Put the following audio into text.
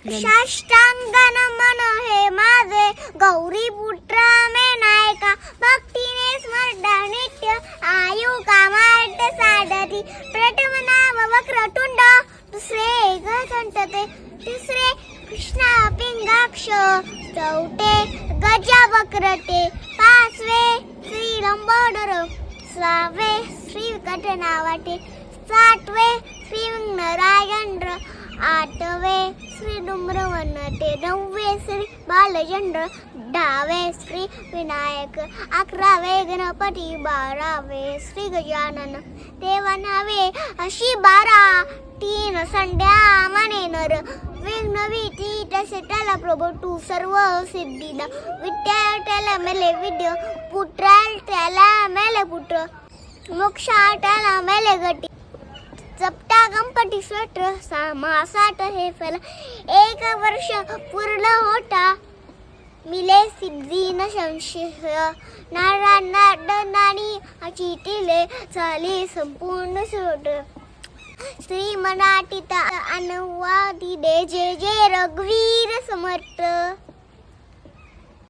साष्टांगन मन हे माझे गौरी पुत्र मे नायका भक्तीने स्मरता नित्य आयु कामार्थ साधती प्रथम नाम वक्रतुंड दुसरे गजंतते तिसरे कृष्णा पिंगाक्ष चौथे गजवक्रते पाचवे श्री लंबोदर सहावे श्री विकटनावाटे सातवे श्री नारायण आठवे श्री डुम्रवनते नववे श्री बालचंद्र दहावे श्री विनायक अकरावे गणपती बारावे श्री गजानन तेवनावे अशी 12 तीन संध्या मने नर विघ्नविधी तसे त्याला प्रभू तू सर्व सिद्धीदा विद्या त्याला मेले विद्या पुत्र त्याला मेले पुत्र मोक्षा त्याला मेले गती जपता गणपती स्वेटर सामासात हे फल 1 वर्ष पूर्ण होता मिले सिद्धी न संशय नारायणानी चितिले झाली संपूर्ण सोट श्री मनाटीता अनुवादी दे जय जय रघुवीर समर्थ.